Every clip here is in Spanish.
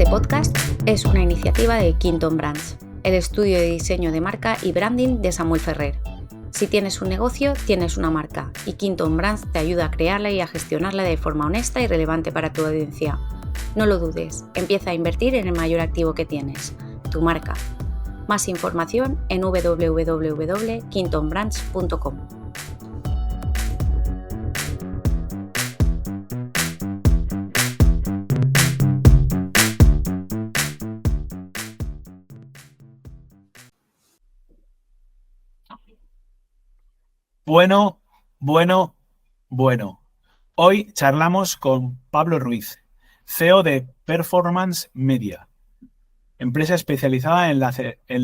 Este podcast es una iniciativa de Quinton Brands, el estudio de diseño de marca y branding de Samuel Ferrer. Si tienes un negocio, tienes una marca, y Quinton Brands te ayuda a crearla y a gestionarla de forma honesta y relevante para tu audiencia. No lo dudes, empieza a invertir en el mayor activo que tienes, tu marca. Más información en www.quintonbrands.com. Bueno. Hoy charlamos con Pablo Ruiz, CEO de Performance Media, empresa especializada en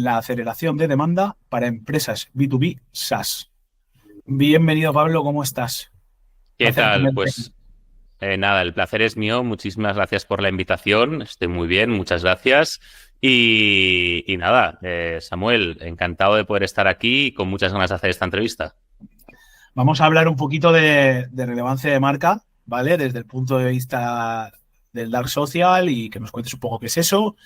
la aceleración de demanda para empresas B2B SaaS. Bienvenido, Pablo, ¿cómo estás? ¿Qué Placer tal? tenerte. Pues nada, el placer es mío. Muchísimas gracias por la invitación. Estoy muy bien, muchas gracias. Y nada, Samuel, encantado de poder estar aquí y con muchas ganas de hacer esta entrevista. Vamos a hablar un poquito de relevancia de marca, ¿vale? Desde el punto de vista del dark social y que nos cuentes un poco qué es eso.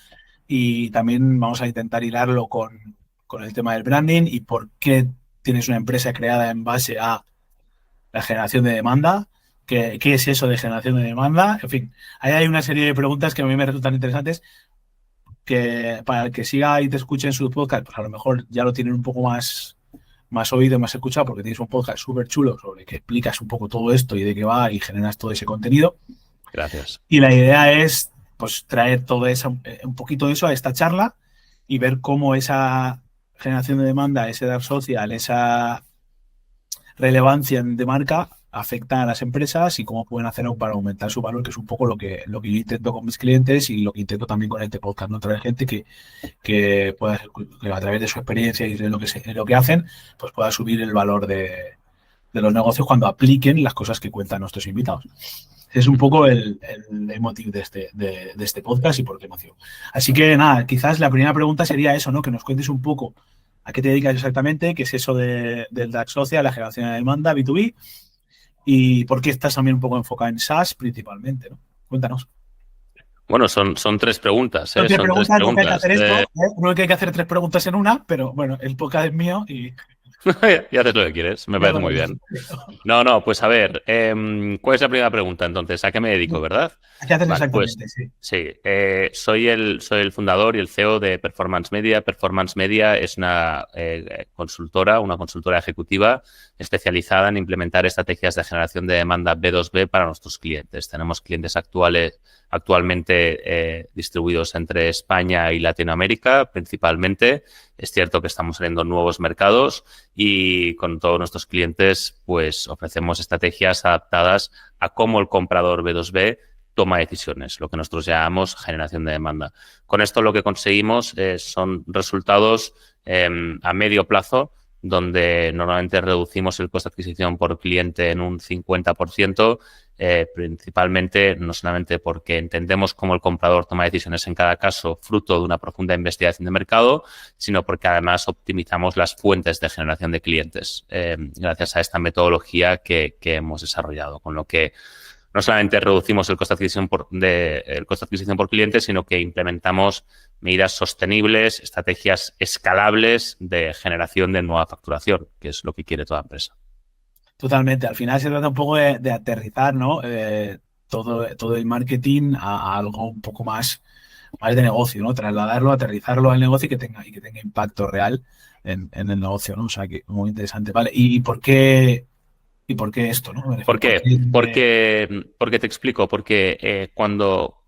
Y también vamos a intentar hilarlo con el tema del branding y por qué tienes una empresa creada en base a la generación de demanda. ¿Qué es eso de generación de demanda? En fin, ahí hay una serie de preguntas que a mí me resultan interesantes, que para el que siga y te escuche en su podcast, pues a lo mejor ya lo tienen un poco más oído, más escuchado, porque tienes un podcast súper chulo sobre que explicas un poco todo esto y de qué va y generas todo ese contenido. Gracias. Y la idea es pues traer todo eso, un poquito de eso a esta charla y ver cómo esa generación de demanda, ese dark social, esa relevancia de marca afecta a las empresas y cómo pueden hacer para aumentar su valor, que es un poco lo que yo intento con mis clientes y lo que intento también con este podcast, ¿no? Traer gente que pueda, que a través de su experiencia y de lo que hacen, pues pueda subir el valor de los negocios cuando apliquen las cosas que cuentan nuestros invitados. Es un poco el motivo de este podcast y por qué nació. Así que nada, quizás la primera pregunta sería eso, ¿no? Que nos cuentes un poco a qué te dedicas exactamente, qué es eso del dark social, la generación de demanda, B2B, y por qué estás también un poco enfocado en SaaS principalmente, ¿no? Cuéntanos. Bueno, son tres preguntas, Son ¿eh? tres Son tres preguntas, no hay que preguntas. hacer esto, ¿eh? No hay que hacer tres preguntas en una, pero bueno, el podcast es mío y... Ya haces lo que quieres, me parece muy bien. No, pues a ver, ¿cuál es la primera pregunta entonces? ¿A qué me dedico, verdad? ¿A qué haces Vale, exactamente? pues Sí. sí, soy el fundador y el CEO de Performance Media. Performance Media es una consultora ejecutiva especializada en implementar estrategias de generación de demanda B2B para nuestros clientes. Tenemos clientes actualmente distribuidos entre España y Latinoamérica principalmente. Es cierto que estamos abriendo nuevos mercados y con todos nuestros clientes pues ofrecemos estrategias adaptadas a cómo el comprador B2B toma decisiones, lo que nosotros llamamos generación de demanda. Con esto lo que conseguimos son resultados a medio plazo, donde normalmente reducimos el coste de adquisición por cliente en un 50%, principalmente no solamente porque entendemos cómo el comprador toma decisiones en cada caso, fruto de una profunda investigación de mercado, sino porque además optimizamos las fuentes de generación de clientes gracias a esta metodología que hemos desarrollado, con lo que no solamente reducimos el coste de adquisición por cliente, sino que implementamos medidas sostenibles, estrategias escalables de generación de nueva facturación, que es lo que quiere toda empresa. Totalmente. Al final se trata un poco de aterrizar, ¿no? Todo el marketing a algo un poco más de negocio, ¿no? Trasladarlo, aterrizarlo al negocio y que tenga impacto real en el negocio, ¿no? O sea, que muy interesante. Vale. ¿Y por qué esto, no? ¿Por qué? Porque te explico. Porque cuando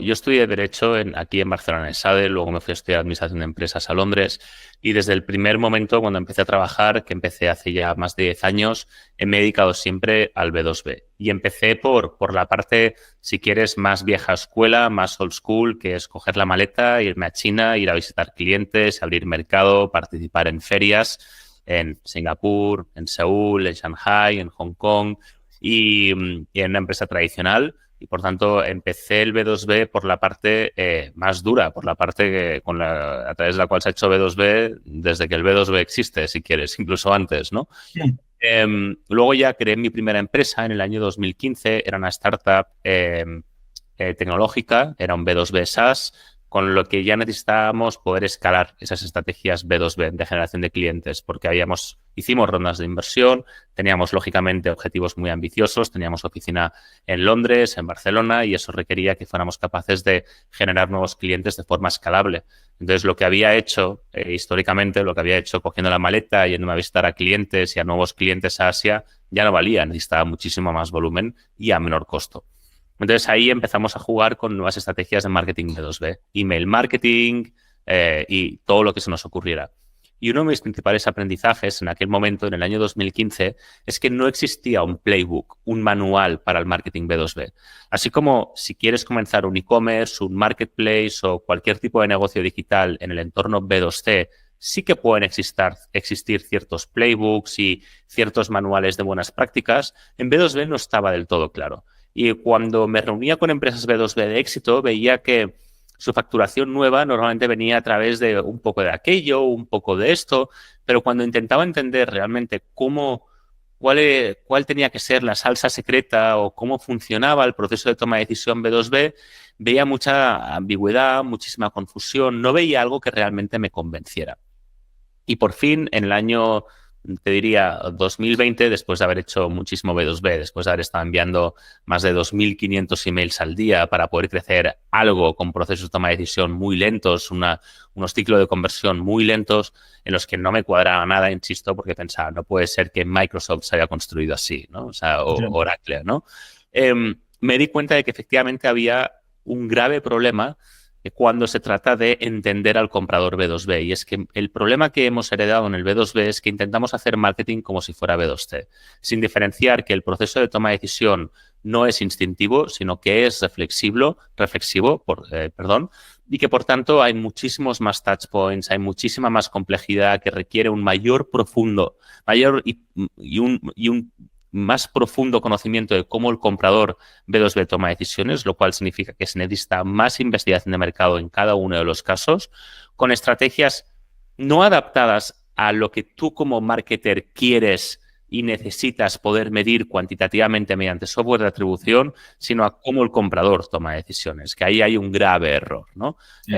yo estudié Derecho aquí en Barcelona, en SADE, luego me fui a estudiar Administración de Empresas a Londres y desde el primer momento, cuando empecé a trabajar, que empecé hace ya más de 10 años, me he dedicado siempre al B2B. Y empecé por la parte, si quieres, más vieja escuela, más old school, que es coger la maleta, irme a China, ir a visitar clientes, abrir mercado, participar en ferias en Singapur, en Seúl, en Shanghai, en Hong Kong y en una empresa tradicional. Y por tanto empecé el B2B por la parte más dura, por la parte a través de la cual se ha hecho B2B desde que el B2B existe, si quieres, incluso antes, ¿no? Sí. Luego ya creé mi primera empresa en el año 2015, era una startup tecnológica, era un B2B SaaS, con lo que ya necesitábamos poder escalar esas estrategias B2B de generación de clientes, porque hicimos rondas de inversión, teníamos lógicamente objetivos muy ambiciosos, teníamos oficina en Londres, en Barcelona, y eso requería que fuéramos capaces de generar nuevos clientes de forma escalable. Entonces, lo que había hecho históricamente, lo que había hecho cogiendo la maleta, yéndome a visitar a clientes y a nuevos clientes a Asia, ya no valía, necesitaba muchísimo más volumen y a menor costo. Entonces, ahí empezamos a jugar con nuevas estrategias de marketing B2B, email marketing y todo lo que se nos ocurriera. Y uno de mis principales aprendizajes en aquel momento, en el año 2015, es que no existía un playbook, un manual para el marketing B2B. Así como si quieres comenzar un e-commerce, un marketplace o cualquier tipo de negocio digital en el entorno B2C, sí que pueden existir ciertos playbooks y ciertos manuales de buenas prácticas. En B2B no estaba del todo claro. Y cuando me reunía con empresas B2B de éxito, veía que su facturación nueva normalmente venía a través de un poco de aquello, un poco de esto, pero cuando intentaba entender realmente cuál tenía que ser la salsa secreta o cómo funcionaba el proceso de toma de decisión B2B, veía mucha ambigüedad, muchísima confusión, no veía algo que realmente me convenciera. Y por fin, en el año, te diría, 2020, después de haber hecho muchísimo B2B, después de haber estado enviando más de 2.500 emails al día para poder crecer algo con procesos de toma de decisión muy lentos, unos ciclos de conversión muy lentos en los que no me cuadraba nada, insisto, porque pensaba, no puede ser que Microsoft se haya construido así, ¿no? O sea, Oracle, ¿no? Me di cuenta de que efectivamente había un grave problema cuando se trata de entender al comprador B2B. Y es que el problema que hemos heredado en el B2B es que intentamos hacer marketing como si fuera B2C, sin diferenciar que el proceso de toma de decisión no es instintivo, sino que es reflexivo, y que por tanto hay muchísimos más touch points, hay muchísima más complejidad que requiere un mayor y un más profundo conocimiento de cómo el comprador B2B toma decisiones, lo cual significa que se necesita más investigación de mercado en cada uno de los casos, con estrategias no adaptadas a lo que tú como marketer quieres y necesitas poder medir cuantitativamente mediante software de atribución, sino a cómo el comprador toma decisiones, que ahí hay un grave error, ¿no? Sí.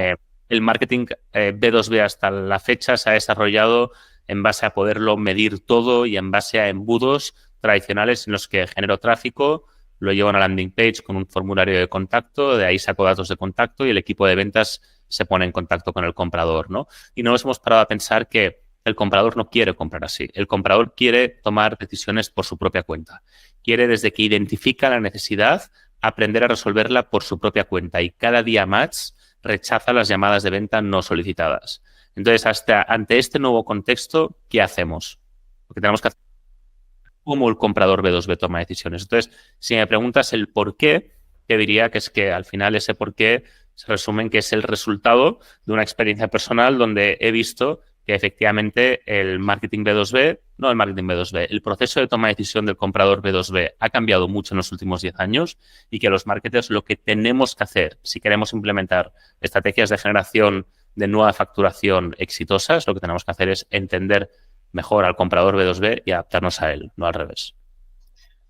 El marketing B2B hasta la fecha se ha desarrollado en base a poderlo medir todo y en base a embudos tradicionales en los que genero tráfico, lo llevo a una landing page con un formulario de contacto, de ahí saco datos de contacto y el equipo de ventas se pone en contacto con el comprador, ¿no? Y no nos hemos parado a pensar que el comprador no quiere comprar así. El comprador quiere tomar decisiones por su propia cuenta. Quiere, desde que identifica la necesidad, aprender a resolverla por su propia cuenta y cada día más rechaza las llamadas de venta no solicitadas. Entonces, ante este nuevo contexto, ¿qué hacemos? Porque tenemos que hacer cómo el comprador B2B toma decisiones. Entonces, si me preguntas el por qué, te diría que es que al final ese por qué se resume en que es el resultado de una experiencia personal donde he visto que efectivamente el marketing B2B, no el marketing B2B, el proceso de toma de decisión del comprador B2B ha cambiado mucho en los últimos 10 años y que los marketers lo que tenemos que hacer si queremos implementar estrategias de generación de nueva facturación exitosas, lo que tenemos que hacer es entender mejor al comprador B2B y adaptarnos a él, no al revés.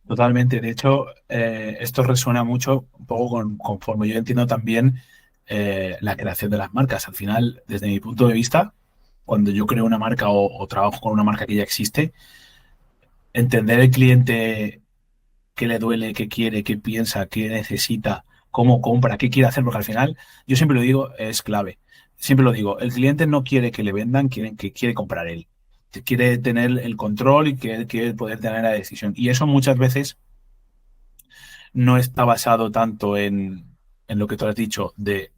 Totalmente. De hecho, esto resuena mucho un poco conforme yo entiendo también la creación de las marcas. Al final, desde mi punto de vista, cuando yo creo una marca o trabajo con una marca que ya existe, entender el cliente qué le duele, qué quiere, qué piensa, qué necesita, cómo compra, qué quiere hacer, porque al final, yo siempre lo digo, es clave. Siempre lo digo, el cliente no quiere que le vendan, quiere comprar él. Quiere tener el control y quiere poder tener la decisión. Y eso muchas veces no está basado tanto en lo que tú has dicho de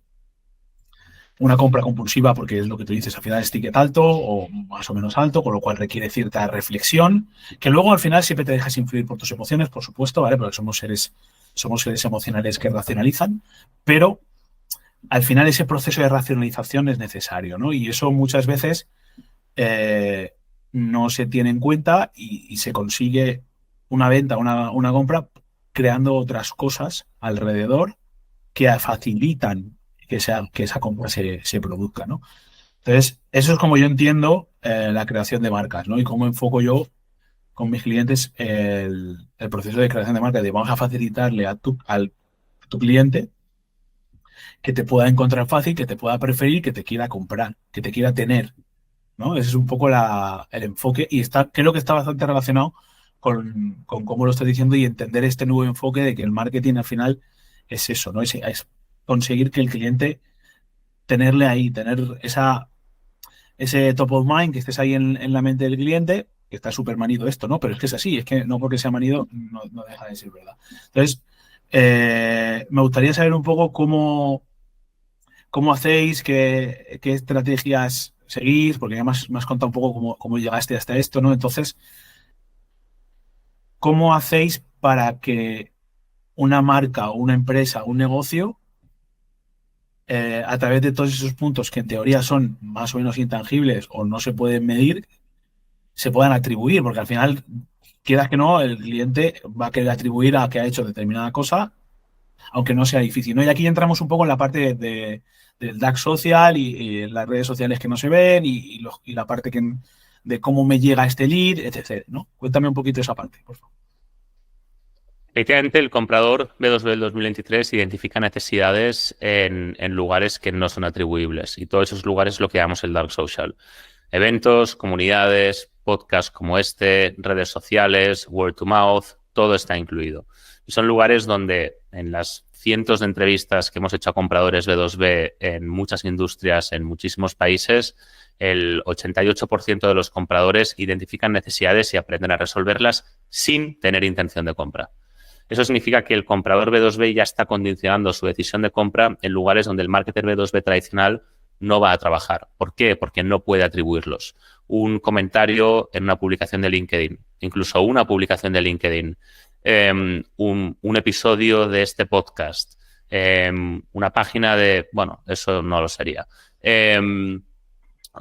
una compra compulsiva, porque es lo que tú dices, al final es ticket alto o más o menos alto, con lo cual requiere cierta reflexión, que luego al final siempre te dejas influir por tus emociones, por supuesto, ¿vale? Porque somos seres emocionales que racionalizan, pero al final ese proceso de racionalización es necesario, ¿no? Y eso muchas veces no se tiene en cuenta y se consigue una venta, una compra, creando otras cosas alrededor que facilitan que esa compra se produzca, ¿no? Entonces, eso es como yo entiendo la creación de marcas, ¿no? Y cómo enfoco yo con mis clientes el proceso de creación de marcas. Vamos a facilitarle a tu cliente que te pueda encontrar fácil, que te pueda preferir, que te quiera comprar, que te quiera tener, ¿no? Ese es un poco el enfoque y creo que está bastante relacionado con cómo lo estás diciendo y entender este nuevo enfoque de que el marketing al final es eso, ¿no? Es conseguir que el cliente, tenerle ahí, tener ese top of mind, que estés ahí en la mente del cliente, que está súper manido esto, ¿no? Pero es que es así, es que no porque sea manido no deja de ser verdad. Entonces, me gustaría saber un poco cómo hacéis, qué estrategias seguís, porque ya me has contado un poco cómo llegaste hasta esto, ¿no? Entonces, ¿cómo hacéis para que una marca o una empresa, un negocio, a través de todos esos puntos que en teoría son más o menos intangibles o no se pueden medir, se puedan atribuir? Porque al final, quieras que no, el cliente va a querer atribuir a que ha hecho determinada cosa, aunque no sea difícil, ¿no? Y aquí entramos un poco en la parte del dark social y las redes sociales que no se ven y la parte de cómo me llega este lead, etc., ¿no? Cuéntame un poquito esa parte, por favor. Efectivamente, el comprador B2B del 2023 identifica necesidades en lugares que no son atribuibles, y todos esos lugares es lo que llamamos el dark social. Eventos, comunidades, podcasts como este, redes sociales, word to mouth, todo está incluido. Y son lugares donde en las cientos de entrevistas que hemos hecho a compradores B2B en muchas industrias, en muchísimos países, el 88% de los compradores identifican necesidades y aprenden a resolverlas sin tener intención de compra. Eso significa que el comprador B2B ya está condicionando su decisión de compra en lugares donde el marketer B2B tradicional no va a trabajar. ¿Por qué? Porque no puede atribuirlos. Un comentario en una publicación de LinkedIn, incluso una publicación de LinkedIn, un episodio de este podcast, una página de... Bueno, eso no lo sería.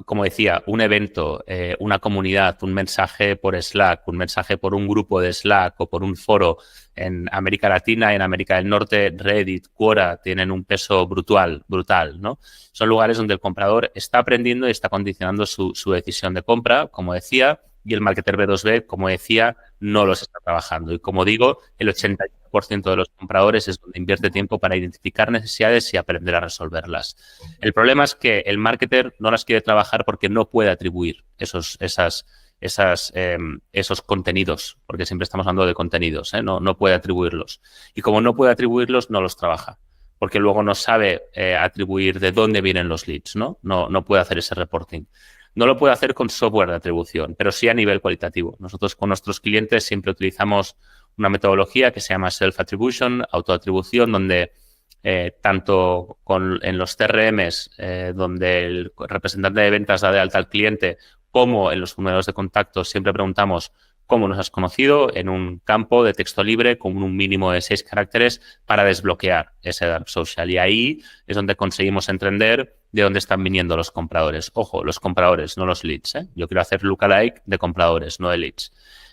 Como decía, un evento, una comunidad, un mensaje por Slack, un mensaje por un grupo de Slack o por un foro en América Latina y en América del Norte, Reddit, Quora, tienen un peso brutal, ¿no? Son lugares donde el comprador está aprendiendo y está condicionando su decisión de compra, como decía, y el marketer B2B, como decía, no los está trabajando. Y como digo, el 80% de los compradores es donde invierte tiempo para identificar necesidades y aprender a resolverlas. El problema es que el marketer no las quiere trabajar porque no puede atribuir esos contenidos, porque siempre estamos hablando de contenidos, no puede atribuirlos. Y como no puede atribuirlos, no los trabaja, porque luego no sabe atribuir de dónde vienen los leads, ¿no? No puede hacer ese reporting. No lo puede hacer con software de atribución, pero sí a nivel cualitativo. Nosotros con nuestros clientes siempre utilizamos una metodología que se llama self-attribution, autoatribución, donde tanto en los CRMs, donde el representante de ventas da de alta al cliente, como en los formularios de contacto, siempre preguntamos cómo nos has conocido en un campo de texto libre con un mínimo de 6 caracteres para desbloquear ese dark social. Y ahí es donde conseguimos entender de dónde están viniendo los compradores. Ojo, los compradores, no los leads, ¿eh? Yo quiero hacer lookalike de compradores, no de leads.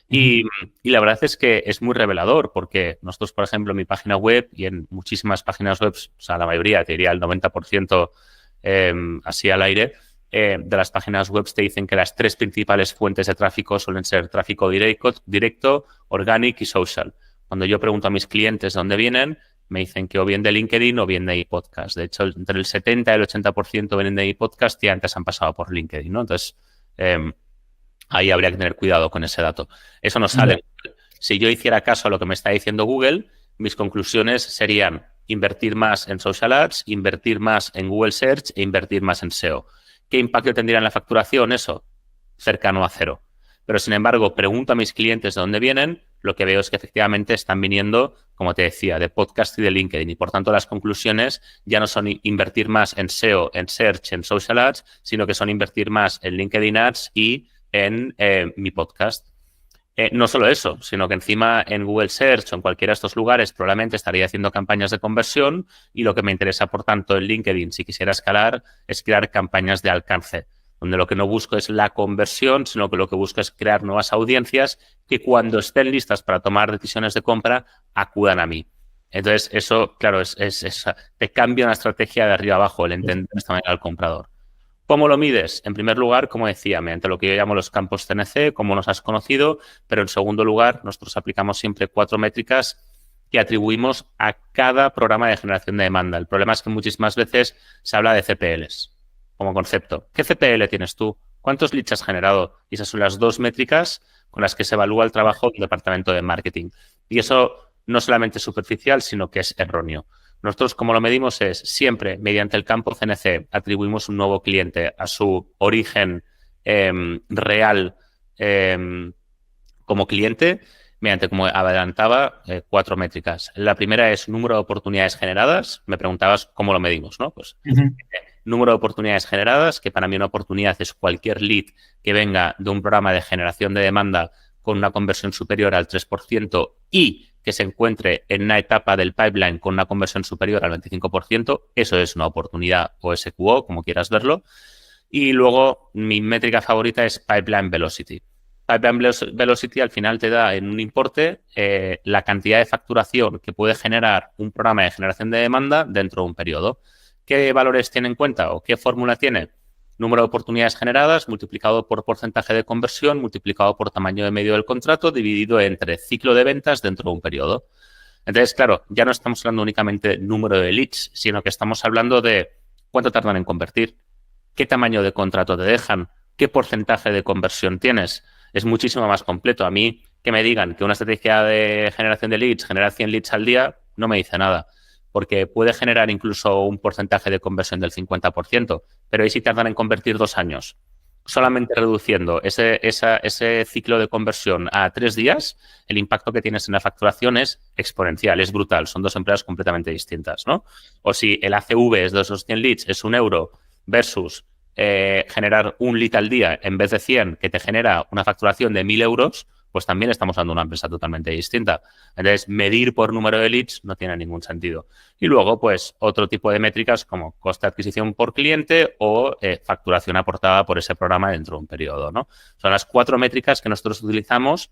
Y la verdad es que es muy revelador porque nosotros, por ejemplo, en mi página web y en muchísimas páginas web, o sea, la mayoría, te diría el 90% así al aire, de las páginas web te dicen que las 3 principales fuentes de tráfico suelen ser tráfico directo, organic y social. Cuando yo pregunto a mis clientes de dónde vienen, me dicen que o bien de LinkedIn o bien de iPodcast. De hecho, entre el 70 y el 80% vienen de iPodcast y antes han pasado por LinkedIn, ¿no? Entonces, ahí habría que tener cuidado con ese dato. Eso no sale. Si yo hiciera caso a lo que me está diciendo Google, mis conclusiones serían invertir más en social ads, invertir más en Google Search e invertir más en SEO. ¿Qué impacto tendría en la facturación eso? Cercano a 0. Pero, sin embargo, pregunto a mis clientes de dónde vienen, lo que veo es que efectivamente están viniendo, como te decía, de podcast y de LinkedIn. Y, por tanto, las conclusiones ya no son invertir más en SEO, en Search, en Social Ads, sino que son invertir más en LinkedIn Ads y en mi podcast. No solo eso, sino que encima en Google Search o en cualquiera de estos lugares probablemente estaría haciendo campañas de conversión y lo que me interesa, por tanto, en LinkedIn, si quisiera escalar, es crear campañas de alcance, donde lo que no busco es la conversión, sino que lo que busco es crear nuevas audiencias que cuando estén listas para tomar decisiones de compra, acudan a mí. Entonces, eso, claro, te cambia una estrategia de arriba abajo, el entender de esta manera al comprador. ¿Cómo lo mides? En primer lugar, como decía, mediante lo que yo llamo los campos CNC, cómo nos has conocido, pero en segundo lugar, nosotros aplicamos siempre 4 métricas que atribuimos a cada programa de generación de demanda. El problema es que muchísimas veces se habla de CPLs como concepto. ¿Qué CPL tienes tú? ¿Cuántos leads has generado? Y esas son las dos métricas con las que se evalúa el trabajo del departamento de marketing. Y eso no solamente es superficial, sino que es erróneo. Nosotros, como lo medimos, es siempre mediante el campo CNC atribuimos un nuevo cliente a su origen real como cliente, mediante, como adelantaba, 4 métricas. La primera es número de oportunidades generadas. Me preguntabas cómo lo medimos, ¿no? Pues número de oportunidades generadas, que para mí una oportunidad es cualquier lead que venga de un programa de generación de demanda con una conversión superior al 3% y que se encuentre en una etapa del pipeline con una conversión superior al 25%, eso es una oportunidad o SQO, como quieras verlo. Y luego mi métrica favorita es Pipeline Velocity. Pipeline Velocity al final te da en un importe la cantidad de facturación que puede generar un programa de generación de demanda dentro de un periodo. ¿Qué valores tiene en cuenta o qué fórmula tiene? Número de oportunidades generadas multiplicado por porcentaje de conversión multiplicado por tamaño de medio del contrato dividido entre ciclo de ventas dentro de un periodo. Entonces, claro, ya no estamos hablando únicamente de número de leads, sino que estamos hablando de cuánto tardan en convertir, qué tamaño de contrato te dejan, qué porcentaje de conversión tienes. Es muchísimo más completo. A mí, que me digan que una estrategia de generación de leads genera 100 leads al día, no me dice nada, porque puede generar incluso un porcentaje de conversión del 50%, pero ahí sí tardan en convertir 2 años. Solamente reduciendo ese ciclo de conversión a 3 días, el impacto que tienes en la facturación es exponencial, es brutal. Son dos empresas completamente distintas, ¿no? O si el ACV es de esos 100 leads, es 1 euro versus generar un lead al día en vez de 100, que te genera una facturación de 1.000 euros, pues también estamos hablando de una empresa totalmente distinta. Entonces, medir por número de leads no tiene ningún sentido. Y luego, pues, otro tipo de métricas como coste de adquisición por cliente o facturación aportada por ese programa dentro de un periodo, ¿no? Son las 4 métricas que nosotros utilizamos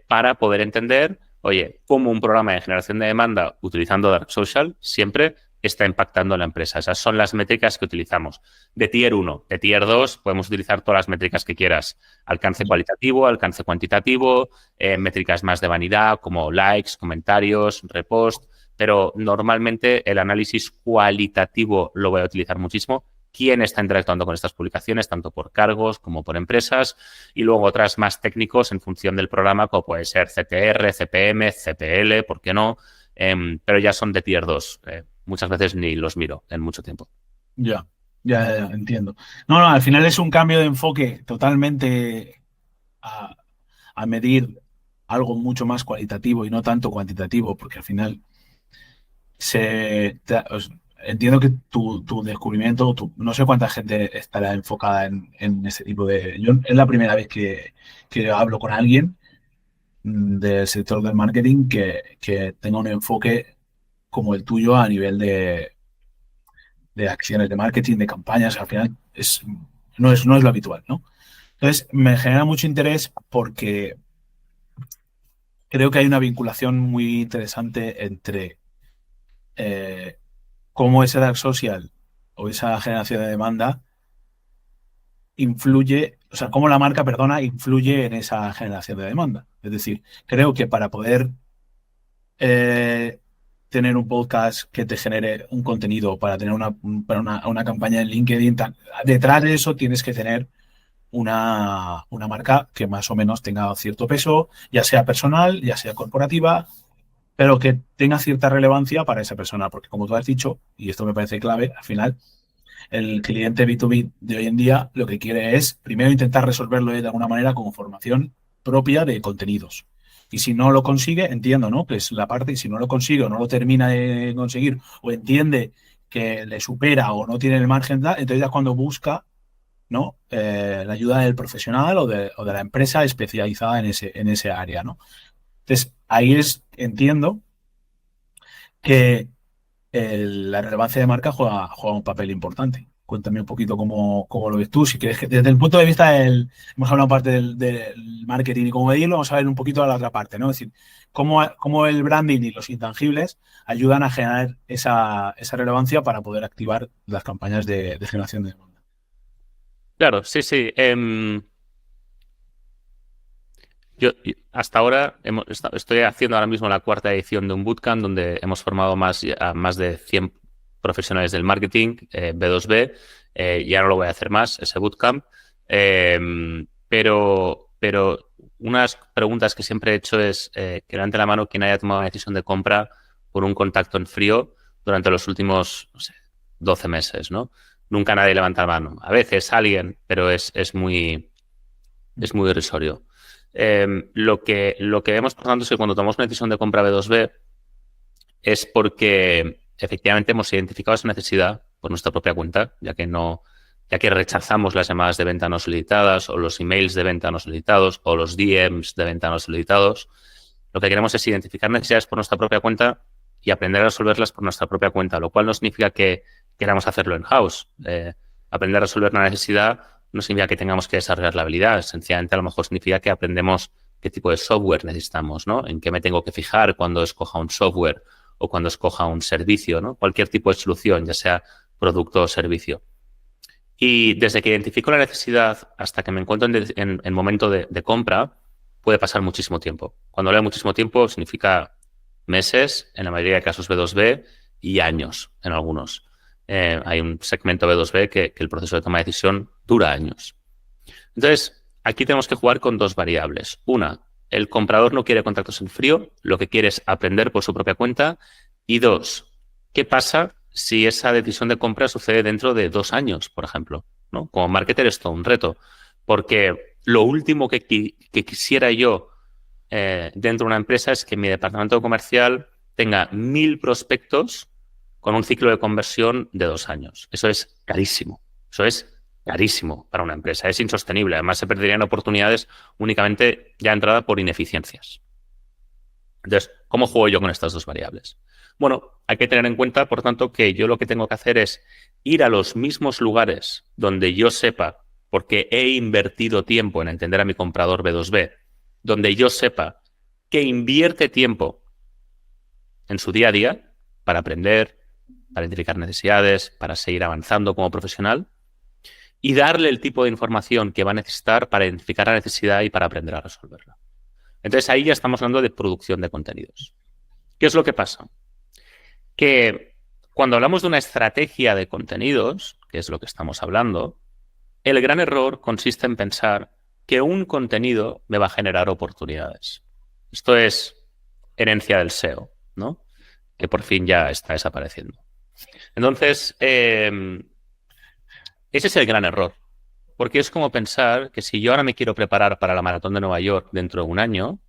para poder entender, oye, cómo un programa de generación de demanda utilizando Dark Social siempre está impactando a la empresa. Esas son las métricas que utilizamos. De Tier 1, de Tier 2, podemos utilizar todas las métricas que quieras. Alcance cualitativo, alcance cuantitativo, métricas más de vanidad como likes, comentarios, repost, pero normalmente el análisis cualitativo lo voy a utilizar muchísimo. Quién está interactuando con estas publicaciones, tanto por cargos como por empresas, y luego otras más técnicos en función del programa, como puede ser CTR, CPM, CPL, ¿por qué no? Pero ya son de Tier 2. Muchas veces ni los miro en mucho tiempo. Ya, entiendo. No, al final es un cambio de enfoque totalmente a medir algo mucho más cualitativo y no tanto cuantitativo, porque al final entiendo que tu descubrimiento, no sé cuánta gente estará enfocada en ese tipo de... Es la primera vez que hablo con alguien del sector del marketing que tenga un enfoque como el tuyo a nivel de acciones de marketing, de campañas. Al final no es lo habitual, ¿no? Entonces, me genera mucho interés porque creo que hay una vinculación muy interesante entre cómo ese dark social o esa generación de demanda influye, o sea, cómo la marca, perdona, influye en esa generación de demanda. Es decir, creo que para poder tener un podcast que te genere un contenido, para tener una campaña en LinkedIn, detrás de eso tienes que tener una marca que más o menos tenga cierto peso, ya sea personal, ya sea corporativa, pero que tenga cierta relevancia para esa persona, porque como tú has dicho, y esto me parece clave, al final el cliente B2B de hoy en día lo que quiere es primero intentar resolverlo de alguna manera con formación propia de contenidos. Y si no lo consigue, entiendo, ¿no? Que es la parte, y si no lo consigue o no lo termina de conseguir o entiende que le supera o no tiene el margen, entonces ya es cuando busca, ¿no? La ayuda del profesional o de la empresa especializada en ese área, ¿no? Entonces, ahí entiendo que la relevancia de marca juega un papel importante. Cuéntame un poquito cómo lo ves tú. Si quieres que, desde el punto de vista hemos hablado parte del marketing y cómo medirlo, vamos a ver un poquito a la otra parte, ¿no? Es decir, cómo el branding y los intangibles ayudan a generar esa relevancia para poder activar las campañas de generación de demanda. Claro, sí. Yo hasta ahora estoy haciendo ahora mismo la 4ª edición de un bootcamp donde hemos formado a más de 100 profesionales del marketing, B2B, ya no lo voy a hacer más, ese bootcamp. Pero unas preguntas que siempre he hecho es que levante la mano quien haya tomado una decisión de compra por un contacto en frío durante los últimos, no sé, 12 meses, ¿no? Nunca nadie levanta la mano. A veces alguien, pero es muy irrisorio. Lo que vemos, por tanto, es que cuando tomamos una decisión de compra B2B es porque efectivamente hemos identificado esa necesidad por nuestra propia cuenta, ya que rechazamos las llamadas de venta no solicitadas o los emails de venta no solicitados o los DMs de venta no solicitados. Lo que queremos es identificar necesidades por nuestra propia cuenta y aprender a resolverlas por nuestra propia cuenta, lo cual no significa que queramos hacerlo in-house. Aprender a resolver una necesidad no significa que tengamos que desarrollar la habilidad. Sencillamente, a lo mejor significa que aprendemos qué tipo de software necesitamos, ¿no? En qué me tengo que fijar cuando escoja un software o cuando escoja un servicio, ¿no? Cualquier tipo de solución, ya sea producto o servicio. Y desde que identifico la necesidad hasta que me encuentro en momento de compra, puede pasar muchísimo tiempo. Cuando hablo de muchísimo tiempo, significa meses, en la mayoría de casos B2B, y años en algunos. Hay un segmento B2B que el proceso de toma de decisión dura años. Entonces, aquí tenemos que jugar con 2 variables. Una, el comprador no quiere contactos en frío, lo que quiere es aprender por su propia cuenta. Y 2, ¿qué pasa si esa decisión de compra sucede dentro de 2 años, por ejemplo? ¿No? Como marketer es todo un reto, porque lo último que quisiera yo dentro de una empresa es que mi departamento comercial tenga 1000 prospectos con un ciclo de conversión de 2 años. Eso es carísimo. Eso es carísimo para una empresa. Es insostenible. Además, se perderían oportunidades únicamente ya entrada por ineficiencias. Entonces, ¿cómo juego yo con estas 2 variables? Bueno, hay que tener en cuenta, por tanto, que yo lo que tengo que hacer es ir a los mismos lugares donde yo sepa, porque he invertido tiempo en entender a mi comprador B2B, donde yo sepa que invierte tiempo en su día a día para aprender, para identificar necesidades, para seguir avanzando como profesional y darle el tipo de información que va a necesitar para identificar la necesidad y para aprender a resolverla. Entonces ahí ya estamos hablando de producción de contenidos. ¿Qué es lo que pasa? Que cuando hablamos de una estrategia de contenidos, que es lo que estamos hablando, el gran error consiste en pensar que un contenido me va a generar oportunidades. Esto es herencia del SEO, ¿no? Que por fin ya está desapareciendo. Entonces, ese es el gran error. Porque es como pensar que si yo ahora me quiero preparar para la maratón de Nueva York dentro de un año,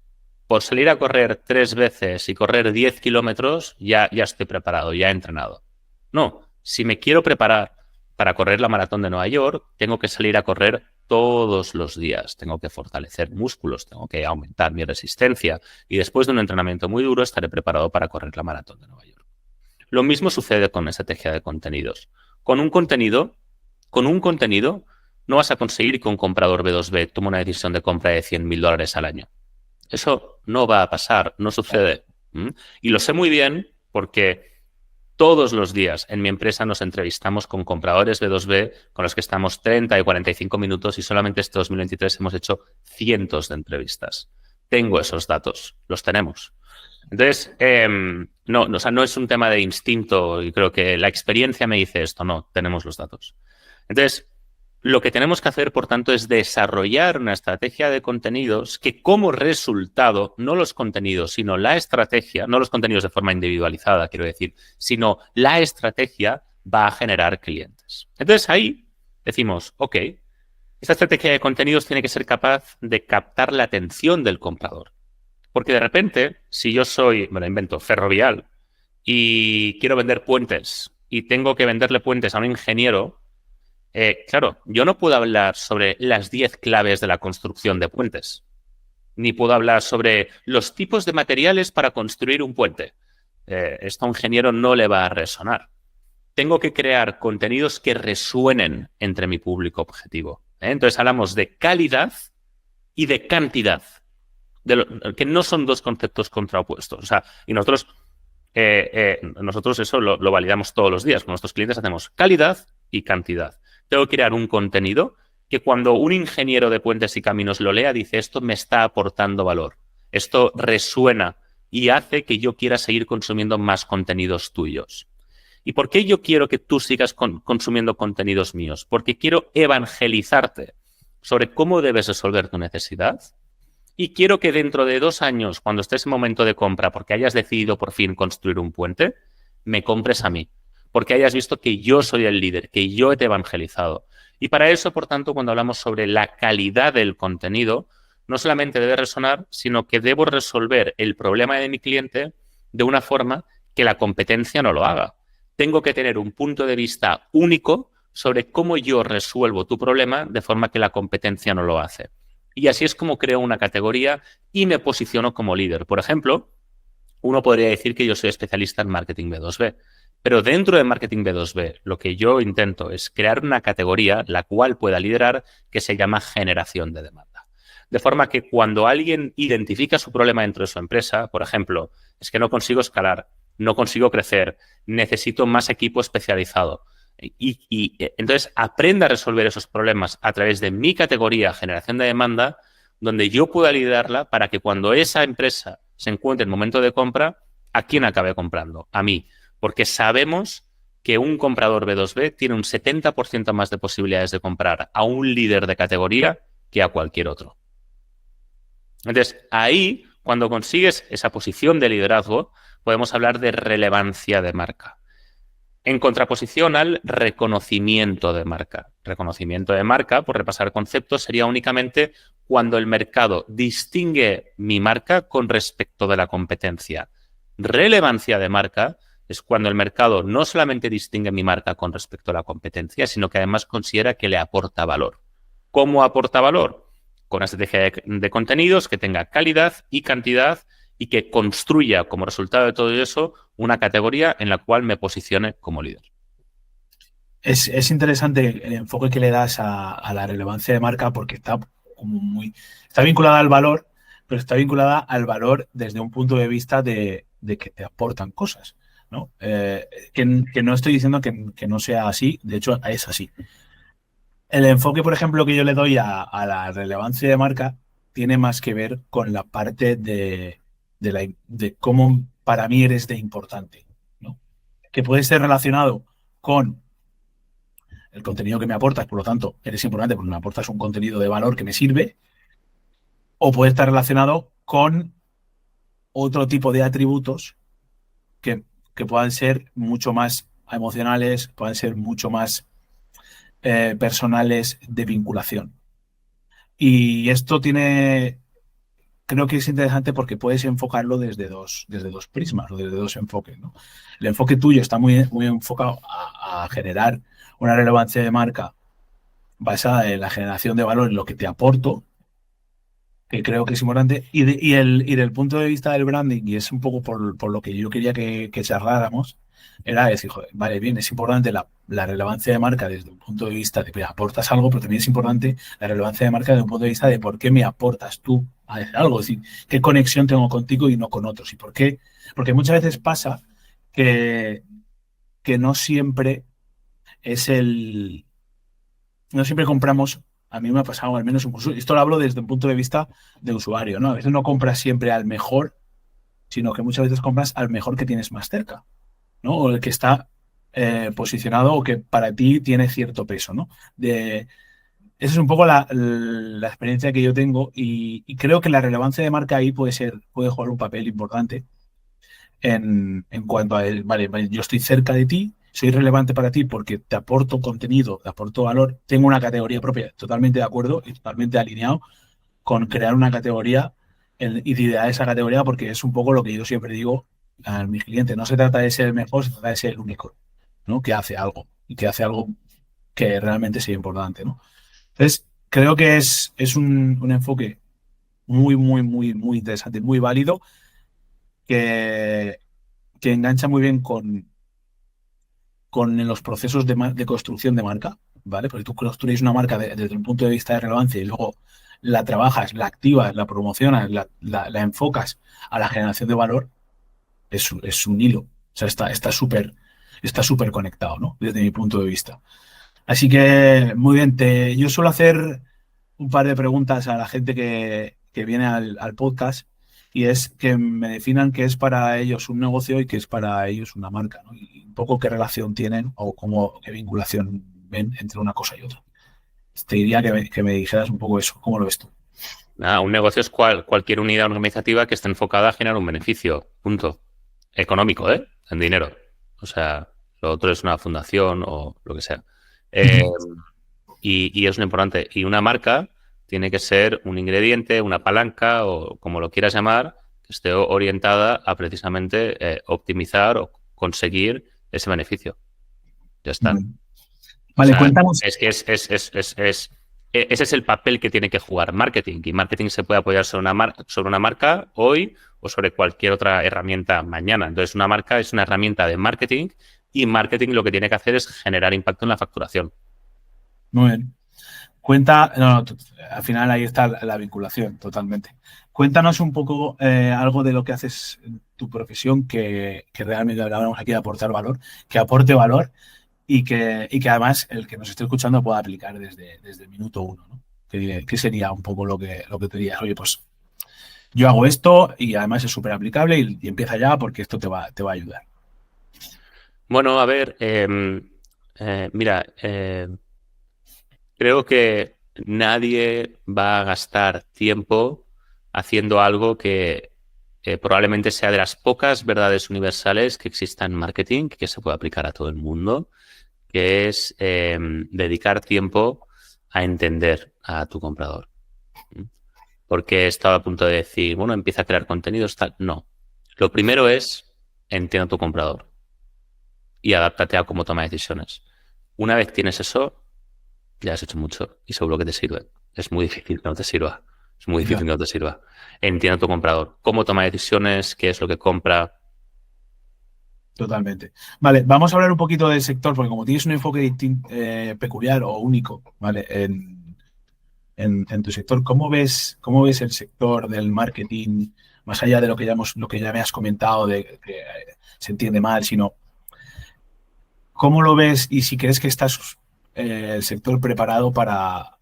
por salir a correr 3 veces y correr 10 kilómetros, ya estoy preparado, ya he entrenado. No, si me quiero preparar para correr la maratón de Nueva York, tengo que salir a correr todos los días. Tengo que fortalecer músculos, tengo que aumentar mi resistencia y después de un entrenamiento muy duro estaré preparado para correr la maratón de Nueva York. Lo mismo sucede con la estrategia de contenidos. Con un contenido no vas a conseguir que un comprador B2B tome una decisión de compra de $100.000 al año. Eso no va a pasar, no sucede. Y lo sé muy bien porque todos los días en mi empresa nos entrevistamos con compradores B2B con los que estamos 30 y 45 minutos y solamente este 2023 hemos hecho cientos de entrevistas. Tengo esos datos, los tenemos. Entonces, no es un tema de instinto y creo que la experiencia me dice esto, no, tenemos los datos. Entonces, lo que tenemos que hacer, por tanto, es desarrollar una estrategia de contenidos que como resultado, no los contenidos, sino la estrategia, no los contenidos de forma individualizada, quiero decir, sino la estrategia va a generar clientes. Entonces ahí decimos, ok, esta estrategia de contenidos tiene que ser capaz de captar la atención del comprador. Porque de repente, si yo soy, me lo invento, ferrovial y quiero vender puentes y tengo que venderle puentes a un ingeniero, claro, yo no puedo hablar sobre las 10 claves de la construcción de puentes, ni puedo hablar sobre los tipos de materiales para construir un puente. Esto a un ingeniero no le va a resonar. Tengo que crear contenidos que resuenen entre mi público objetivo. Entonces hablamos de calidad y de cantidad, que no son 2 conceptos contraopuestos. O sea, y nosotros eso lo validamos todos los días. Con nuestros clientes hacemos calidad y cantidad. Tengo que crear un contenido que cuando un ingeniero de puentes y caminos lo lea, dice, esto me está aportando valor, esto resuena y hace que yo quiera seguir consumiendo más contenidos tuyos. ¿Y por qué yo quiero que tú sigas consumiendo contenidos míos? Porque quiero evangelizarte sobre cómo debes resolver tu necesidad y quiero que dentro de 2 años, cuando estés en momento de compra, porque hayas decidido por fin construir un puente, me compres a mí. Porque hayas visto que yo soy el líder, que yo te he evangelizado. Y para eso, por tanto, cuando hablamos sobre la calidad del contenido, no solamente debe resonar, sino que debo resolver el problema de mi cliente de una forma que la competencia no lo haga. Tengo que tener un punto de vista único sobre cómo yo resuelvo tu problema de forma que la competencia no lo hace. Y así es como creo una categoría y me posiciono como líder. Por ejemplo, uno podría decir que yo soy especialista en marketing B2B, pero dentro de marketing B2B lo que yo intento es crear una categoría la cual pueda liderar que se llama generación de demanda. De forma que cuando alguien identifica su problema dentro de su empresa, por ejemplo, es que no consigo escalar, no consigo crecer, necesito más equipo especializado. Y entonces aprenda a resolver esos problemas a través de mi categoría generación de demanda, donde yo pueda liderarla para que cuando esa empresa se encuentre en momento de compra, ¿a quién acabe comprando? A mí. Porque sabemos que un comprador B2B tiene un 70% más de posibilidades de comprar a un líder de categoría que a cualquier otro. Entonces, ahí, cuando consigues esa posición de liderazgo, podemos hablar de relevancia de marca. En contraposición al reconocimiento de marca. Reconocimiento de marca, por repasar conceptos, sería únicamente cuando el mercado distingue mi marca con respecto de la competencia. Relevancia de marca es cuando el mercado no solamente distingue mi marca con respecto a la competencia, sino que además considera que le aporta valor. ¿Cómo aporta valor? Con una estrategia de contenidos que tenga calidad y cantidad y que construya como resultado de todo eso una categoría en la cual me posicione como líder. Es interesante el enfoque que le das a la relevancia de marca porque está vinculada al valor, pero está vinculada al valor desde un punto de vista de que te aportan cosas, ¿no? Que no estoy diciendo que no sea así, de hecho es así. El enfoque, por ejemplo, que yo le doy a la relevancia de marca tiene más que ver con la parte de cómo para mí eres de importante, ¿no? Que puede ser relacionado con el contenido que me aportas, por lo tanto, eres importante porque me aportas un contenido de valor que me sirve, o puede estar relacionado con otro tipo de atributos que puedan ser mucho más emocionales, puedan ser mucho más personales de vinculación. Y esto creo que es interesante porque puedes enfocarlo desde dos prismas o desde dos enfoques, ¿no? El enfoque tuyo está muy enfocado a generar una relevancia de marca basada en la generación de valor, en lo que te aporto, que creo que es importante, y del punto de vista del branding, y es un poco por lo que yo quería que charláramos, era decir, joder, vale, bien, es importante la relevancia de marca desde un punto de vista de que aportas algo, pero también es importante la relevancia de marca desde un punto de vista de por qué me aportas tú a algo, es decir, qué conexión tengo contigo y no con otros, y por qué, porque muchas veces pasa que no siempre no siempre compramos. A mí me ha pasado, al menos incluso, esto lo hablo desde un punto de vista de usuario, ¿no? A veces no compras siempre al mejor, sino que muchas veces compras al mejor que tienes más cerca, ¿no? O el que está posicionado o que para ti tiene cierto peso, ¿no? Esa es un poco la experiencia que yo tengo y creo que la relevancia de marca ahí puede jugar un papel importante en cuanto a, vale, yo estoy cerca de ti, soy relevante para ti porque te aporto contenido, te aporto valor, tengo una categoría propia, totalmente de acuerdo y totalmente alineado con crear una categoría y de idear esa categoría, porque es un poco lo que yo siempre digo a mis clientes, no se trata de ser el mejor, se trata de ser el único, ¿no? Que hace algo y que hace algo que realmente sea importante, ¿no? Entonces, creo que es un enfoque muy, muy, muy, muy interesante, muy válido, que engancha muy bien con los procesos de construcción de marca, ¿vale? Porque tú construyes una marca desde un punto de vista de relevancia y luego la trabajas, la activas, la promocionas, la enfocas a la generación de valor, es un hilo. O sea, está súper conectado, ¿no? Desde mi punto de vista. Así que, muy bien, yo suelo hacer un par de preguntas a la gente que viene al podcast y es que me definan qué es para ellos un negocio y qué es para ellos una marca, ¿no? Y un poco qué relación tienen o qué vinculación ven entre una cosa y otra. Te diría que me dijeras un poco eso. ¿Cómo lo ves tú? Nada, un negocio es cualquier unidad organizativa que esté enfocada a generar un beneficio, punto. Económico, ¿eh? En dinero. O sea, lo otro es una fundación o lo que sea. Eh, y es lo importante. Y una marca tiene que ser un ingrediente, una palanca o como lo quieras llamar, que esté orientada a precisamente optimizar o conseguir ese beneficio. Ya está. Vale, O vale, sea, cuéntanos. es que ese es el papel que tiene que jugar marketing. Y marketing se puede apoyar sobre una marca hoy o sobre cualquier otra herramienta mañana. Entonces, una marca es una herramienta de marketing y marketing lo que tiene que hacer es generar impacto en la facturación. Muy bien. Al final ahí está la vinculación, totalmente. Cuéntanos un poco algo de lo que haces en tu profesión que realmente hablamos aquí de aportar valor, que aporte valor y que además el que nos esté escuchando pueda aplicar desde el minuto uno, ¿no? ¿Qué sería un poco lo que te dirías? Oye, pues yo hago esto y además es súper aplicable y empieza ya porque esto te va a ayudar. Bueno, a ver, mira, creo que nadie va a gastar tiempo haciendo algo que probablemente sea de las pocas verdades universales que existan en marketing, que se puede aplicar a todo el mundo, que es dedicar tiempo a entender a tu comprador. Porque he estado a punto de decir, bueno, empieza a crear contenidos, tal. No. Lo primero es entiende a tu comprador y adáptate a cómo toma decisiones. Una vez tienes eso, ya has hecho mucho y seguro que te sirve. Es muy difícil que no te sirva. Es muy difícil Ya, que no te sirva. Entiende a tu comprador, cómo toma decisiones, qué es lo que compra. totalmente. Vale, vamos a hablar un poquito del sector, porque como tienes un enfoque peculiar o único, ¿vale? En tu sector, ¿cómo ves el sector del marketing, más allá de lo que ya me has comentado, de que se entiende mal, sino cómo lo ves y si crees que estás el sector preparado para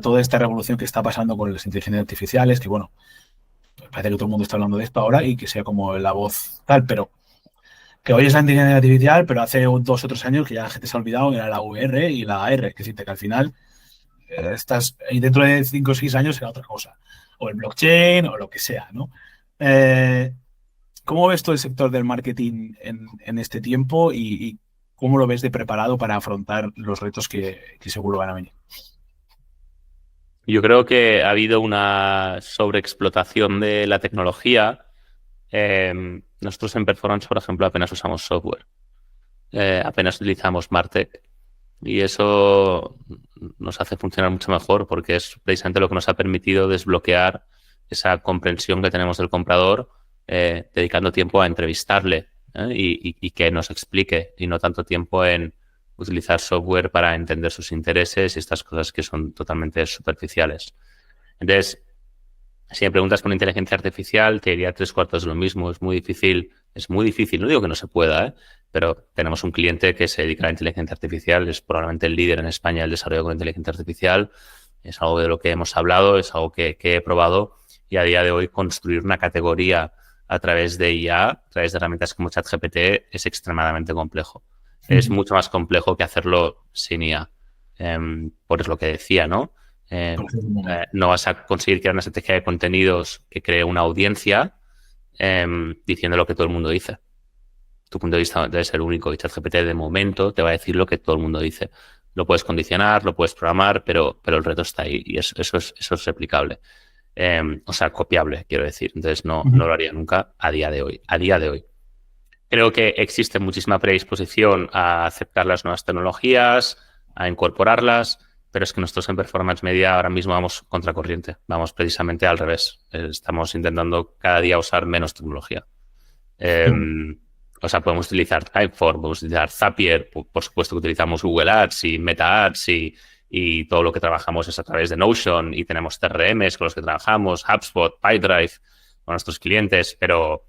toda esta revolución que está pasando con las inteligencias artificiales, que bueno, parece que todo el mundo está hablando de esto ahora y que sea como la voz tal, pero que hoy es la inteligencia artificial, pero hace 2 o 3 años que ya la gente se ha olvidado que era la VR y la AR, que decirte que al final y dentro de 5 o 6 años será otra cosa, o el blockchain o lo que sea, ¿no? Eh, ¿Cómo ves todo el sector del marketing en este tiempo y cómo lo ves de preparado para afrontar los retos que seguro van a venir? Yo creo que ha habido una sobreexplotación de la tecnología. Nosotros en Performance, por ejemplo, apenas usamos software. Apenas utilizamos MarTech. Y eso nos hace funcionar mucho mejor porque es precisamente lo que nos ha permitido desbloquear esa comprensión que tenemos del comprador, dedicando tiempo a entrevistarle, y que nos explique y no tanto tiempo en utilizar software para entender sus intereses y estas cosas que son totalmente superficiales. Entonces, si me preguntas por inteligencia artificial, te diría 3/4 de lo mismo. Es muy difícil, no digo que no se pueda, pero tenemos un cliente que se dedica a la inteligencia artificial, es probablemente el líder en España del desarrollo con inteligencia artificial, es algo de lo que hemos hablado, es algo que he probado y a día de hoy construir una categoría a través de IA, a través de herramientas como ChatGPT, es extremadamente complejo. Es mucho más complejo que hacerlo sin IA. Por lo que decía, ¿no? No vas a conseguir crear una estrategia de contenidos que cree una audiencia diciendo lo que todo el mundo dice. Tu punto de vista debe ser único y ChatGPT de momento te va a decir lo que todo el mundo dice. Lo puedes condicionar, lo puedes programar, pero el reto está ahí y eso es replicable. O sea, copiable, quiero decir. Entonces no lo haría nunca a día de hoy. A día de hoy. Creo que existe muchísima predisposición a aceptar las nuevas tecnologías, a incorporarlas, pero es que nosotros en Performance Media ahora mismo vamos contracorriente, vamos precisamente al revés. Estamos intentando cada día usar menos tecnología. O sea, podemos utilizar Typeform, podemos utilizar Zapier, por supuesto que utilizamos Google Ads y Meta Ads y todo lo que trabajamos es a través de Notion y tenemos CRMs con los que trabajamos, HubSpot, Pipedrive con nuestros clientes, pero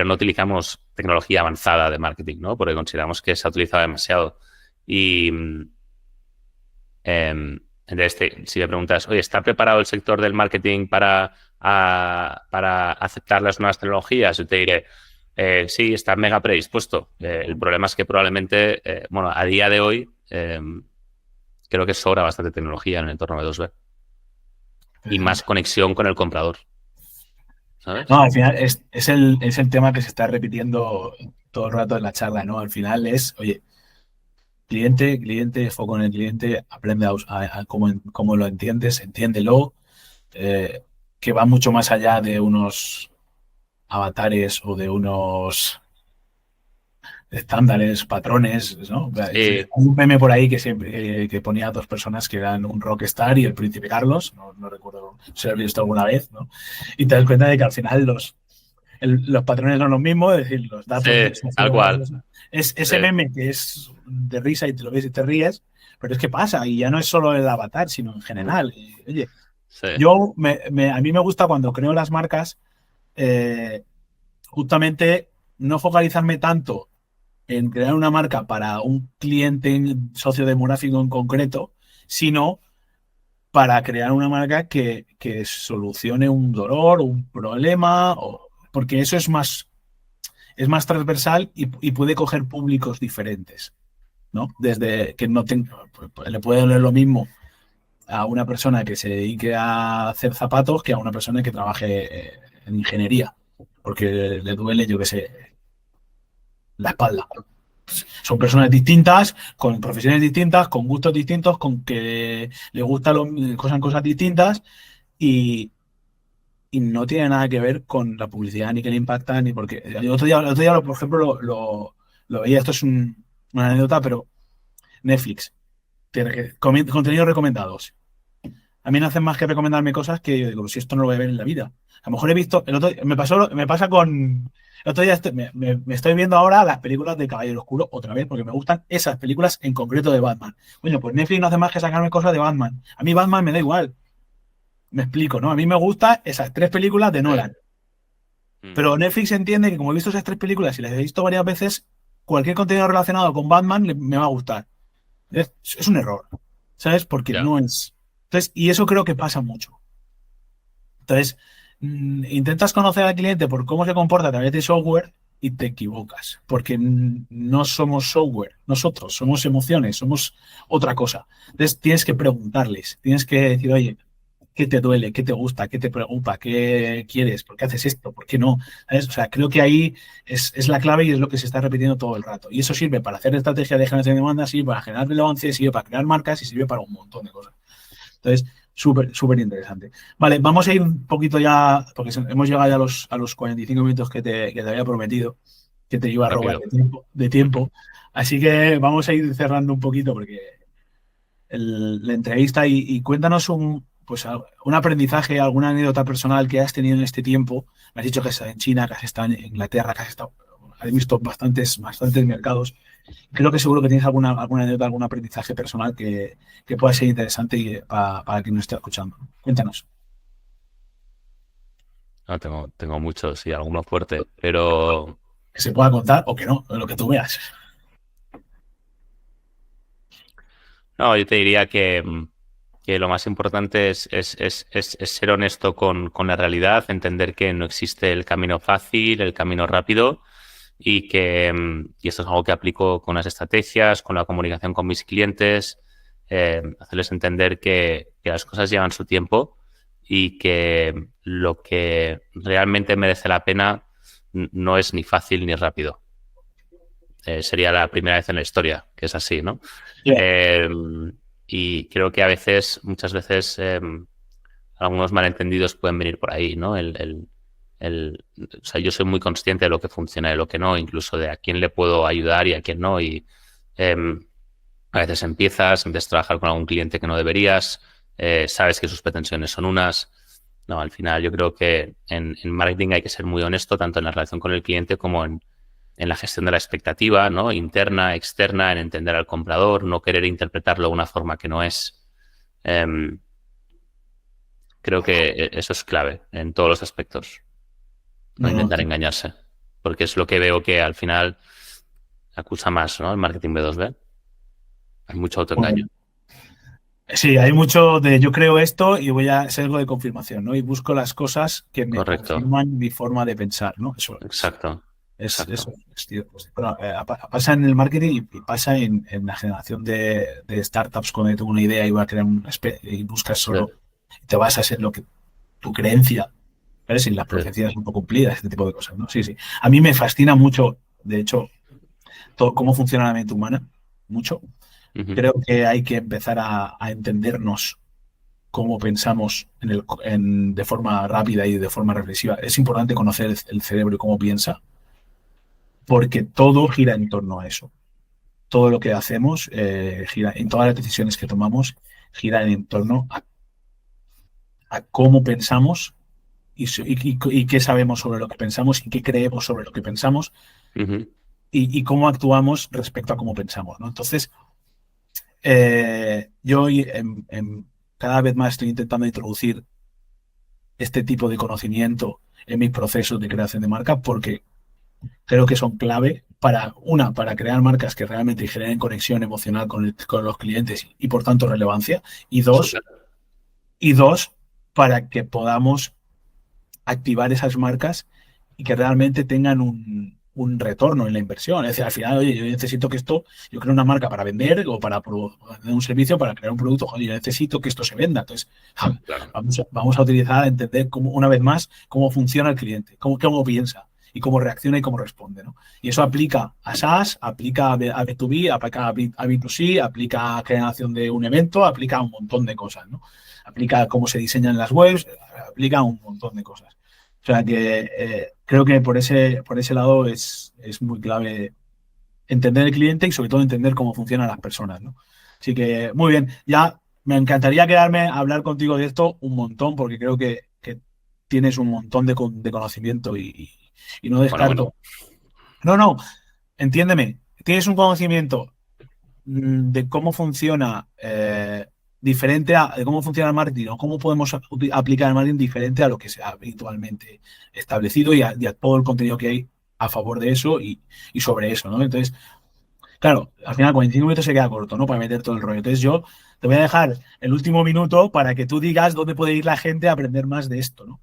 no utilizamos tecnología avanzada de marketing, ¿no? Porque consideramos que se ha utilizado demasiado. Y Entonces, si me preguntas, oye, ¿está preparado el sector del marketing para aceptar las nuevas tecnologías? Yo te diré, sí, está mega predispuesto. El problema es que probablemente, a día de hoy, creo que sobra bastante tecnología en el entorno B2B y más conexión con el comprador, ¿sabes? No, al final es el tema que se está repitiendo todo el rato en la charla, ¿no? Al final es, oye, cliente, foco en el cliente, aprende a cómo lo entiendes, entiéndelo, que va mucho más allá de unos avatares o de unos estándares, patrones, ¿no? Hay Sí, un meme por ahí que siempre que ponía a dos personas que eran un rockstar y el príncipe Carlos, no recuerdo si lo has visto alguna vez, ¿no? Y te das cuenta de que al final los patrones son los mismos, es decir, los sí, datos tal cual. es Sí. ese meme que es de risa y te lo ves y te ríes, pero es que pasa, y ya no es solo el avatar, sino en general. Y, oye, Sí. a mí me gusta cuando creo las marcas, justamente no focalizarme tanto en crear una marca para un cliente socio demográfico en concreto, sino para crear una marca que solucione un dolor, un problema, porque eso es más transversal y puede coger públicos diferentes, ¿no? Desde que no tenga, le puede doler lo mismo a una persona que se dedique a hacer zapatos que a una persona que trabaje en ingeniería, porque le duele, yo qué sé, la espalda. Son personas distintas, con profesiones distintas, con gustos distintos, con que le gustan cosas distintas y no tiene nada que ver con la publicidad, ni que le impacta, ni porque. El otro día, por ejemplo, lo veía, esto es una anécdota, pero Netflix, contenidos recomendados. A mí no hacen más que recomendarme cosas que yo digo, si esto no lo voy a ver en la vida. A lo mejor he visto, me pasa con. El otro día me estoy viendo ahora las películas de Caballero Oscuro otra vez, porque me gustan esas películas en concreto de Batman. Bueno, pues Netflix no hace más que sacarme cosas de Batman. A mí Batman me da igual. Me explico, ¿no? A mí me gustan esas tres películas de Sí. Nolan. Pero Netflix entiende que como he visto esas tres películas y las he visto varias veces, cualquier contenido relacionado con Batman me va a gustar. Es un error, ¿sabes? Porque Ya. no es. Entonces, y eso creo que pasa mucho. Entonces, intentas conocer al cliente por cómo se comporta a través de software y te equivocas, porque no somos software, nosotros somos emociones, somos otra cosa. Entonces, tienes que preguntarles, tienes que decir, oye, ¿qué te duele? ¿Qué te gusta? ¿Qué te preocupa? ¿Qué quieres? ¿Por qué haces esto? ¿Por qué no? ¿Sabes? O sea, creo que ahí es la clave y es lo que se está repitiendo todo el rato. Y eso sirve para hacer estrategia de generación de demanda, sirve para generar relevancia, sirve para crear marcas y sirve para un montón de cosas. Entonces, súper, súper interesante. Vale, vamos a ir un poquito ya, porque hemos llegado ya a los 45 minutos que te había prometido, que te iba a robar Rápido. de tiempo. Así que vamos a ir cerrando un poquito porque la entrevista y cuéntanos un aprendizaje, alguna anécdota personal que has tenido en este tiempo. Me has dicho que has estado en China, que has estado en Inglaterra, has visto bastantes mercados. Creo que seguro que tienes alguna anécdota, algún aprendizaje personal que pueda ser interesante para quien nos esté escuchando. Cuéntanos. No, tengo muchos y algunos fuertes, pero Que se pueda contar o que no, lo que tú veas. no, yo te diría que lo más importante es ser honesto con la realidad, entender que no existe el camino fácil, el camino rápido y esto es algo que aplico con las estrategias, con la comunicación con mis clientes, hacerles entender que las cosas llevan su tiempo y que lo que realmente merece la pena no es ni fácil ni rápido. Sería la primera vez en la historia que es así, ¿no? Yeah. Eh, y creo que muchas veces, algunos malentendidos pueden venir por ahí, ¿no? O sea, yo soy muy consciente de lo que funciona y de lo que no, incluso de a quién le puedo ayudar y a quién no. Y a veces empiezas a trabajar con algún cliente que no deberías, sabes que sus pretensiones son unas. No, al final yo creo que en marketing hay que ser muy honesto, tanto en la relación con el cliente como en la gestión de la expectativa, ¿no? Interna, externa, en entender al comprador, no querer interpretarlo de una forma que no es. Creo que eso es clave en todos los aspectos. No No, no, intentar engañarse. Porque es lo que veo que al final acusa más, ¿no? El marketing B2B. Hay mucho autoengaño. Sí, hay mucho de yo creo esto y voy a sesgo de confirmación, ¿no? Y busco las cosas que me Correcto. confirman mi forma de pensar, ¿no? Eso Exacto. eso Exacto. tío, pues, pero, pasa en el marketing y pasa en la generación de startups cuando yo tengo una idea y voy a crear y buscas Sí, solo, te basas en lo que tu creencia, ¿sabes? Y las sí. profecías un poco cumplidas, este tipo de cosas, ¿no? Sí, sí. A mí me fascina mucho, de hecho, todo, cómo funciona la mente humana, mucho. Ujú, Creo que hay que empezar a entendernos cómo pensamos de forma rápida y de forma reflexiva. Es importante conocer el cerebro y cómo piensa, porque todo gira en torno a eso. Todo lo que hacemos gira, en todas las decisiones que tomamos, giran en torno a cómo pensamos y qué sabemos sobre lo que pensamos y qué creemos sobre lo que pensamos ujú. y cómo actuamos respecto a cómo pensamos, ¿no? Entonces, yo cada vez más estoy intentando introducir este tipo de conocimiento en mis procesos de creación de marca porque creo que son clave para crear marcas que realmente generen conexión emocional con los clientes y por tanto relevancia. Y dos, Súper. y dos, para que podamos activar esas marcas y que realmente tengan un retorno en la inversión. Es decir, al final, oye, yo necesito que yo creo una marca para vender o para vender un servicio, para crear un producto, oye, yo necesito que esto se venda. Entonces, Claro. vamos a utilizar, entender una vez más cómo funciona el cliente, cómo piensa y cómo reacciona y cómo responde, ¿no? Y eso aplica a SaaS, aplica a B2B, aplica a B2C, aplica a creación de un evento, aplica a un montón de cosas, ¿no? Aplica a cómo se diseñan las webs, aplica a un montón de cosas. O sea que creo que por ese lado es muy clave entender el cliente y sobre todo entender cómo funcionan las personas, ¿no? Así que muy bien, ya me encantaría quedarme a hablar contigo de esto un montón porque creo que tienes un montón de conocimiento y no Bueno, bueno. descarto. No, no, entiéndeme, tienes un conocimiento de cómo funciona de cómo funciona el marketing o cómo podemos aplicar el marketing diferente a lo que se ha habitualmente establecido y a todo el contenido que hay a favor de eso y sobre eso, ¿no? Entonces, claro, al final 45 minutos se queda corto, ¿no? Para meter todo el rollo. Entonces yo te voy a dejar el último minuto para que tú digas dónde puede ir la gente a aprender más de esto, ¿no?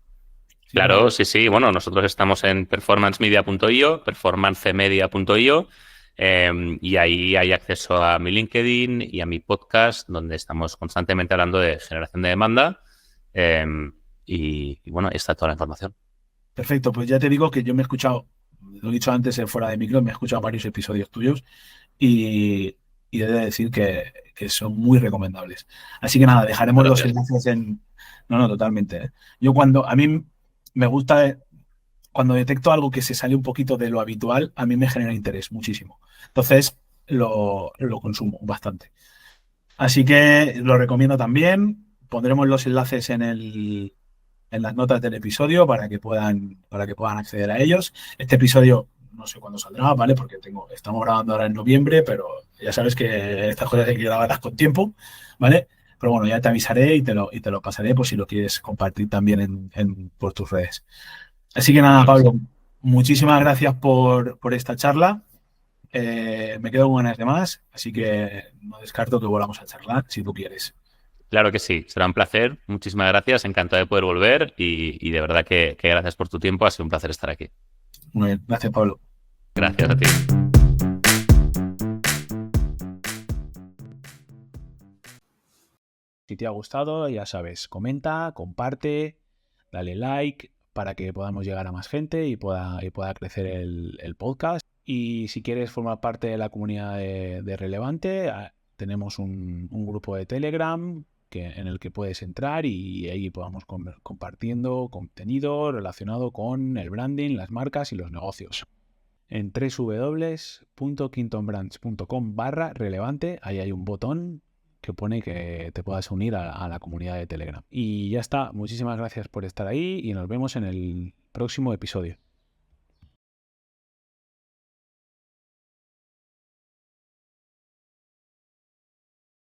Si te Claro, parece. sí, sí. Bueno, nosotros estamos en performancemedia.io, performancemedia.io, y ahí hay acceso a mi LinkedIn y a mi podcast, donde estamos constantemente hablando de generación de demanda. eh, y bueno, ahí está toda la información. Perfecto, pues ya te digo que yo me he escuchado, lo he dicho antes fuera de micro, me he escuchado varios episodios tuyos y, y he de decir que son muy recomendables. Así que nada, dejaremos los Gracias. enlaces en... No, no, totalmente. ¿Eh? A mí me gusta, cuando detecto algo que se sale un poquito de lo habitual, a mí me genera interés muchísimo. Entonces lo consumo bastante. Así que lo recomiendo también. Pondremos los enlaces en las notas del episodio para que puedan acceder a ellos. Este episodio no sé cuándo saldrá, ¿vale? Porque estamos grabando ahora en noviembre, pero ya sabes que estas cosas hay que grabarlas con tiempo, ¿vale? Pero bueno, ya te avisaré y te lo pasaré por si lo quieres compartir también por tus redes. Así que nada, Claro que sí. Pablo, muchísimas gracias por esta charla. Me quedo con ganas de más, así que no descarto que volvamos a charlar si tú quieres. Claro que sí. Será un placer. Muchísimas gracias. Encantado de poder volver y de verdad que gracias por tu tiempo. Ha sido un placer estar aquí. Muy bien, gracias, Pablo. Gracias a ti. Si te ha gustado, ya sabes, comenta, comparte, dale like para que podamos llegar a más gente y pueda crecer el podcast. Y si quieres formar parte de la comunidad de Relevante, tenemos un grupo de Telegram en el que puedes entrar y ahí podamos compartiendo contenido relacionado con el branding, las marcas y los negocios. En www.quintonbrands.com/relevante, ahí hay un botón que pone que te puedas unir a la comunidad de Telegram. Y ya está, muchísimas gracias por estar ahí y nos vemos en el próximo episodio.